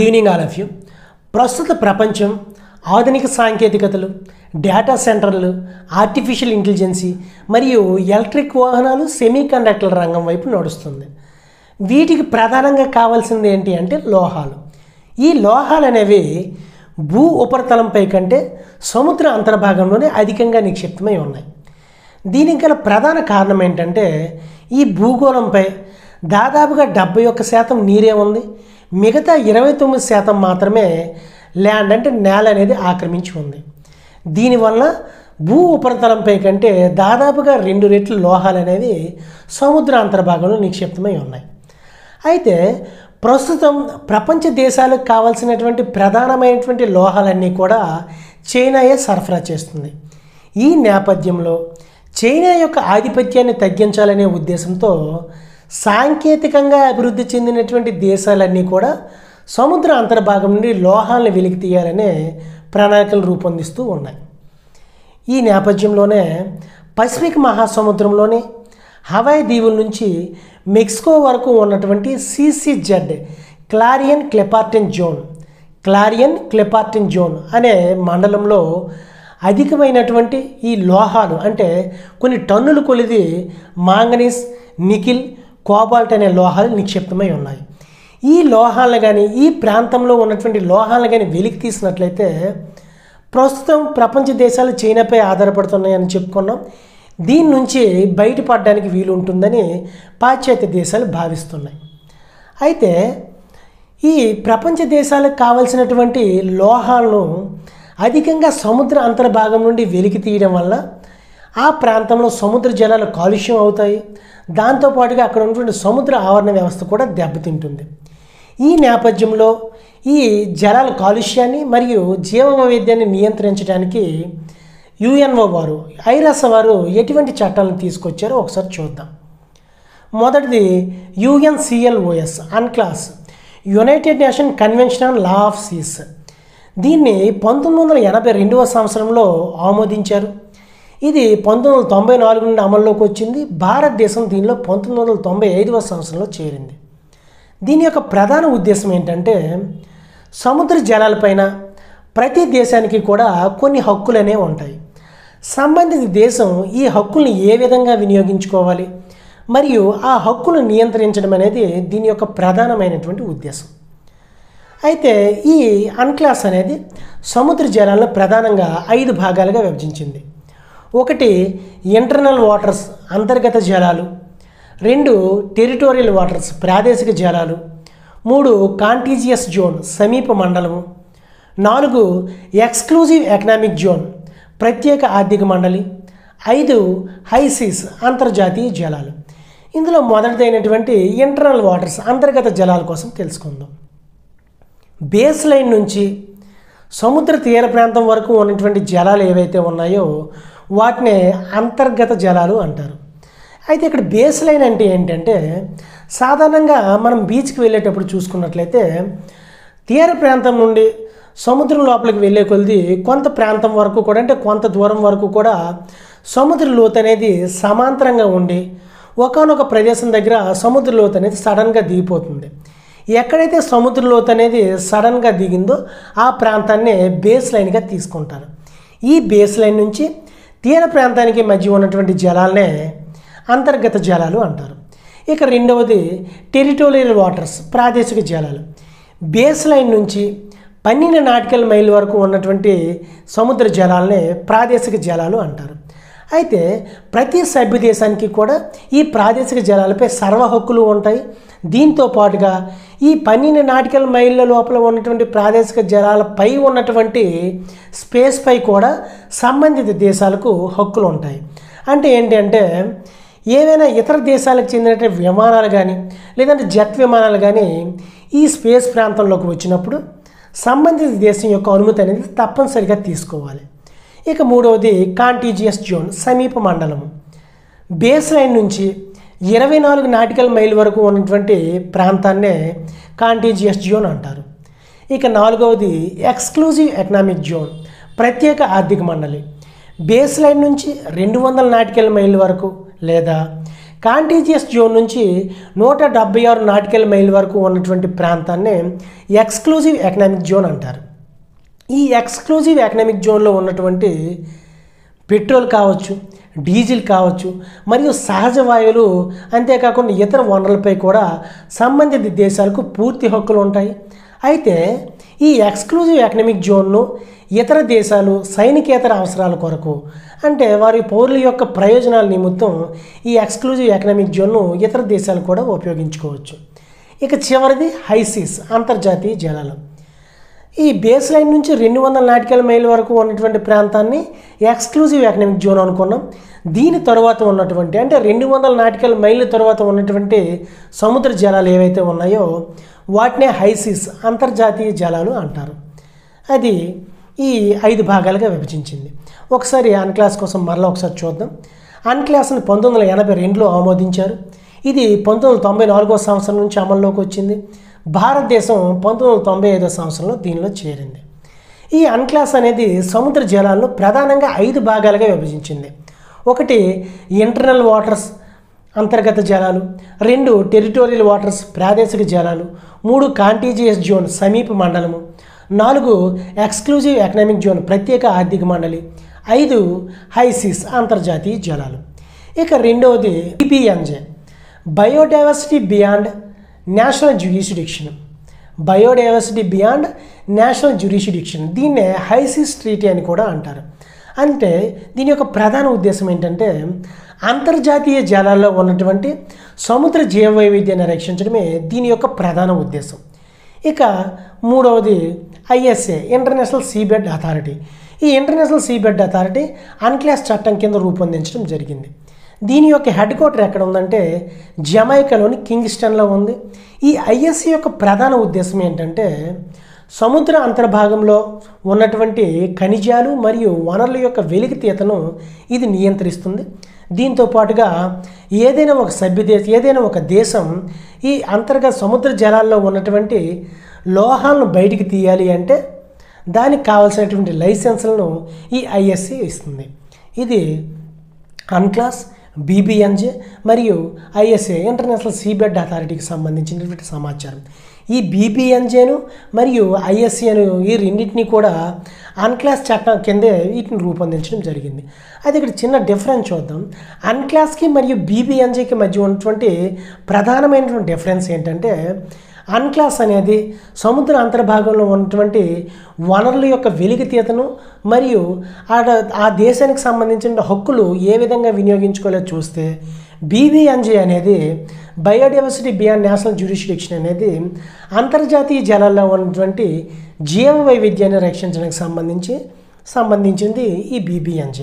Good evening all of you. ప్రస్తుత ప్రపంచం ఆధునిక సాంకేతికతలు, డేటా సెంటర్లు, ఆర్టిఫిషియల్ ఇంటెలిజెన్సీ మరియు ఎలక్ట్రిక్ వాహనాలు, సెమీకండక్టర్ల రంగం వైపు నడుస్తుంది. వీటికి ప్రధానంగా కావాల్సింది ఏంటి అంటే లోహాలు. ఈ లోహాలు అనేవి భూ ఉపరితలంపై కంటే సముద్ర అంతర్భాగంలోనే అధికంగా నిక్షిప్తమై ఉన్నాయి. దీనికి గల ప్రధాన కారణం ఏంటంటే ఈ భూగోళంపై దాదాపుగా 71% నీరే ఉంది. మిగతా 29% మాత్రమే ల్యాండ్ అంటే నేల అనేది ఆక్రమించి ఉంది. దీనివల్ల భూ ఉపరితలంపై కంటే దాదాపుగా 2 రెట్లు లోహాలు అనేవి సముద్ర అంతర్భాగంలో నిక్షిప్తమై ఉన్నాయి. అయితే ప్రస్తుతం ప్రపంచ దేశాలకు కావాల్సినటువంటి ప్రధానమైనటువంటి లోహాలన్నీ కూడా చైనాయే సరఫరా చేస్తుంది. ఈ నేపథ్యంలో చైనా యొక్క ఆధిపత్యాన్ని తగ్గించాలనే ఉద్దేశంతో సాంకేతికంగా అభివృద్ధి చెందినటువంటి దేశాలన్నీ కూడా సముద్ర అంతర్భాగం నుండి లోహాలను వెలికి తీయాలనే ప్రణాళికలు రూపొందిస్తూ ఉన్నాయి. ఈ నేపథ్యంలోనే పసిఫిక్ మహాసముద్రంలోని హవాయి దీవుల నుంచి మెక్సికో వరకు ఉన్నటువంటి CCZ క్లారియన్ క్లెపార్టన్ జోన్ అనే మండలంలో అధికమైనటువంటి ఈ లోహాలు అంటే కొన్ని టన్నుల కొలిది మాంగనీస్, నికిల్, కోబాల్ట్ అనే లోహాలు నిక్షిప్తమై ఉన్నాయి. ఈ లోహాలను కానీ ఈ ప్రాంతంలో ఉన్నటువంటి లోహాలను కానీ వెలికి తీసినట్లయితే ప్రస్తుతం ప్రపంచ దేశాలు చైనాపై ఆధారపడుతున్నాయని చెప్పుకున్నాం. దీని నుంచి బయటపడడానికి వీలు ఉంటుందని పాశ్చాత్య దేశాలు భావిస్తున్నాయి. అయితే ఈ ప్రపంచ దేశాలకు కావలసినటువంటి లోహాలను అధికంగా సముద్ర అంతర్భాగం నుండి వెలికి తీయడం వల్ల ఆ ప్రాంతంలో సముద్ర జలాలు కాలుష్యం అవుతాయి. దాంతోపాటుగా అక్కడ ఉన్నటువంటి సముద్ర ఆవరణ వ్యవస్థ కూడా దెబ్బతింటుంది. ఈ నేపథ్యంలో ఈ జలాల కాలుష్యాన్ని మరియు జీవ వైవిధ్యాన్ని నియంత్రించడానికి UNO వారు, ఐరాస వారు ఎటువంటి చట్టాలను తీసుకొచ్చారో ఒకసారి చూద్దాం. మొదటిది UNCLOS UNCLOS, united nation convention on law of seas. దీన్ని 1982వ సంవత్సరంలో ఆమోదించారు. ఇది 1994 నుండి అమల్లోకి వచ్చింది. భారతదేశం దీనిలో 1995వ సంవత్సరంలో చేరింది. దీని యొక్క ప్రధాన ఉద్దేశం ఏంటంటే సముద్ర జలాలపైన ప్రతి దేశానికి కూడా కొన్ని హక్కులు అనేవి ఉంటాయి. సంబంధిత దేశం ఈ హక్కుల్ని ఏ విధంగా వినియోగించుకోవాలి మరియు ఆ హక్కులను నియంత్రించడం అనేది దీని యొక్క ప్రధానమైనటువంటి ఉద్దేశం. అయితే ఈ అన్క్లాస్ అనేది సముద్ర జలాలను ప్రధానంగా 5 భాగాలుగా విభజించింది. 1 ఇంటర్నల్ వాటర్స్ అంతర్గత జలాలు, 2 టెరిటోరియల్ వాటర్స్ ప్రాదేశిక జలాలు, 3 కాంటిజియస్ జోన్ సమీప మండలము, 4 ఎక్స్క్లూజివ్ ఎకనామిక్ జోన్ ప్రత్యేక ఆర్థిక మండలి, 5 హైసీస్ అంతర్జాతీయ జలాలు. ఇందులో మొదటిదైనటువంటి ఇంటర్నల్ వాటర్స్ అంతర్గత జలాల కోసం తెలుసుకుందాం. బేస్ లైన్ నుంచి సముద్ర తీర ప్రాంతం వరకు ఉన్నటువంటి జలాలు ఏవైతే ఉన్నాయో వాటిని అంతర్గత జలాలు అంటారు. అయితే ఇక్కడ బేస్ లైన్ అంటే ఏంటంటే సాధారణంగా మనం బీచ్కి వెళ్ళేటప్పుడు చూసుకున్నట్లయితే తీర ప్రాంతం నుండి సముద్రం లోపలికి వెళ్ళే కొలది కొంత ప్రాంతం వరకు కూడా అంటే కొంత దూరం వరకు కూడా సముద్ర లోతు అనేది సమాంతరంగా ఉండి ఒకానొక ప్రదేశం దగ్గర సముద్ర లోతు అనేది సడన్గా దిగిపోతుంది. ఎక్కడైతే సముద్ర లోతు అనేది సడన్గా దిగిందో ఆ ప్రాంతాన్ని బేస్ లైన్గా తీసుకుంటారు. ఈ బేస్ లైన్ నుంచి తీర ప్రాంతానికి మధ్య ఉన్నటువంటి జలాలనే అంతర్గత జలాలు అంటారు. ఇక రెండవది టెరిటోరియల్ వాటర్స్ ప్రాదేశిక జలాలు. బేస్ లైన్ నుంచి 12 నాటికల్ మైల్ వరకు ఉన్నటువంటి సముద్ర జలాలనే ప్రాదేశిక జలాలు అంటారు. అయితే ప్రతి సభ్య దేశానికి కూడా ఈ ప్రాదేశిక జలాలపై సర్వ హక్కులు ఉంటాయి. దీంతో పాటుగా ఈ 12 నాటికల్ మైళ్ళ లోపల ఉన్నటువంటి ప్రాదేశిక జలాలపై ఉన్నటువంటి స్పేస్ పై కూడా సంబంధిత దేశాలకు హక్కులు ఉంటాయి. అంటే ఏంటంటే ఏవైనా ఇతర దేశాలకు చెందినటువంటి విమానాలు కానీ లేదంటే జెట్ విమానాలు కానీ ఈ స్పేస్ ప్రాంతంలోకి వచ్చినప్పుడు సంబంధిత దేశం యొక్క అనుమతి అనేది తప్పనిసరిగా తీసుకోవాలి. ఇక మూడవది కాంటిజియస్ జోన్ సమీప మండలము. బేస్ లైన్ నుంచి 24 నాటికల్ మైల్ వరకు ఉన్నటువంటి ప్రాంతాన్నే కాంటిజియస్ జోన్ అంటారు. ఇక నాలుగవది ఎక్స్క్లూజివ్ ఎకనామిక్ జోన్ ప్రత్యేక ఆర్థిక మండలి. బేస్ లైన్ నుంచి 200 నాటికల్ మైల్ వరకు లేదా కాంటీజియస్ జోన్ నుంచి 176 నాటికల్ మైల్ వరకు ఉన్నటువంటి ప్రాంతాన్ని ఎక్స్క్లూజివ్ ఎకనామిక్ జోన్ అంటారు. ఈ ఎక్స్క్లూజివ్ ఎకనామిక్ జోన్లో ఉన్నటువంటి పెట్రోల్ కావచ్చు, డీజిల్ కావచ్చు, మరియు సహజ వాయువులు, అంతేకాకుండా ఇతర వనరులపై కూడా సంబంధిత దేశాలకు పూర్తి హక్కులు ఉంటాయి. అయితే ఈ ఎక్స్క్లూజివ్ ఎకనామిక్ జోన్ను ఇతర దేశాలు సైనికేతర అవసరాల కొరకు, అంటే వారి పౌరుల యొక్క ప్రయోజనాల నిమిత్తం ఈ ఎక్స్క్లూజివ్ ఎకనామిక్ జోన్ను ఇతర దేశాలు కూడా ఉపయోగించుకోవచ్చు. ఇక చివరిది హైసీస్, అంతర్జాతీయ జలాలు. ఈ బేస్ లైన్ నుంచి 200 నాటికల్ మైల్ వరకు ఉన్నటువంటి ప్రాంతాన్ని ఎక్స్క్లూజివ్ ఎకనామిక్ జోన్ అనుకున్నాం. దీని తర్వాత ఉన్నటువంటి, అంటే 200 నాటికల్ మైళ్ళ తర్వాత ఉన్నటువంటి సముద్ర జలాలు ఏవైతే ఉన్నాయో వాటినే హైసీస్, అంతర్జాతీయ జలాలు అంటారు. అది ఈ 5 భాగాలుగా విభజించింది. ఒకసారి అన్క్లాస్ కోసం మరలా ఒకసారి చూద్దాం. అన్క్లాస్ని 1982లో ఆమోదించారు. ఇది 1994వ సంవత్సరం నుంచి అమల్లోకి వచ్చింది. భారతదేశం 1995వ సంవత్సరంలో దీనిలో చేరింది. ఈ అన్క్లాస్ అనేది సముద్ర జలాలను ప్రధానంగా 5 భాగాలుగా విభజించింది. ఒకటి ఇంటర్నల్ వాటర్స్, అంతర్గత జలాలు. 2 టెరిటోరియల్ వాటర్స్, ప్రాదేశిక జలాలు. 3 కాంటీజియస్ జోన్, సమీప మండలము. 4 ఎక్స్క్లూజివ్ ఎకనామిక్ జోన్, ప్రత్యేక ఆర్థిక మండలి. 5 హైసీస్, అంతర్జాతీయ జలాలు. ఇక రెండవది BBNJ, biodiversity beyond national jurisdiction. Biodiversity beyond national jurisdiction, దీన్నే హైసీస్ ట్రీటీ అని కూడా అంటారు. అంటే దీని యొక్క ప్రధాన ఉద్దేశం ఏంటంటే అంతర్జాతీయ జలాల్లో ఉన్నటువంటి సముద్ర జీవ వైవిధ్యాన్ని రక్షించడమే దీని యొక్క ప్రధాన ఉద్దేశం. ఇక మూడవది ISA, ఇంటర్నేషనల్ సీబెడ్ అథారిటీ. ఈ ఇంటర్నేషనల్ సీబెడ్ అథారిటీ అన్క్లాస్ చట్టం కింద రూపొందించడం జరిగింది. దీని యొక్క హెడ్ క్వార్టర్ ఎక్కడ ఉందంటే జమైకాలోని కింగ్స్టన్లో ఉంది. ఈ ISA యొక్క ప్రధాన ఉద్దేశం ఏంటంటే సముద్ర అంతర్భాగంలో ఉన్నటువంటి ఖనిజాలు మరియు వనరుల యొక్క వెలికితీతను ఇది నియంత్రిస్తుంది. దీంతో పాటుగా ఏదైనా ఒక దేశం ఈ అంతర్గత సముద్ర జలాల్లో ఉన్నటువంటి లోహాలను బయటికి తీయాలి అంటే దానికి కావాల్సినటువంటి లైసెన్సులను ఈ ISA ఇస్తుంది. ఇది అన్క్లాస్, BBNJ మరియు ISA, ఇంటర్నేషనల్ సీబెడ్ అథారిటీకి సంబంధించినటువంటి సమాచారం. ఈ BBNJను మరియు ISAను ఈ రెండింటినీ కూడా అన్క్లాస్ చట్టం కిందే వీటిని రూపొందించడం జరిగింది. అది ఇక్కడ చిన్న డిఫరెన్స్ చూద్దాం. అన్క్లాస్కి మరియు BBNJకి మధ్య ఉన్నటువంటి ప్రధానమైనటువంటి డిఫరెన్స్ ఏంటంటే అన్క్లాస్ అనేది సముద్ర అంతర్భాగంలో ఉన్నటువంటి వనరుల యొక్క వెలికితీతను మరియు ఆ దేశానికి సంబంధించిన హక్కులు ఏ విధంగా వినియోగించుకోలేదో చూస్తే, BBNJ అనేది బయోడైవర్సిటీ బియాండ్ నేషనల్ జ్యూరిస్డిక్షన్ అనేది అంతర్జాతీయ జలాల్లో ఉన్నటువంటి జీవ వైవిధ్యాన్ని రక్షించడానికి సంబంధించింది ఈ BBNJ.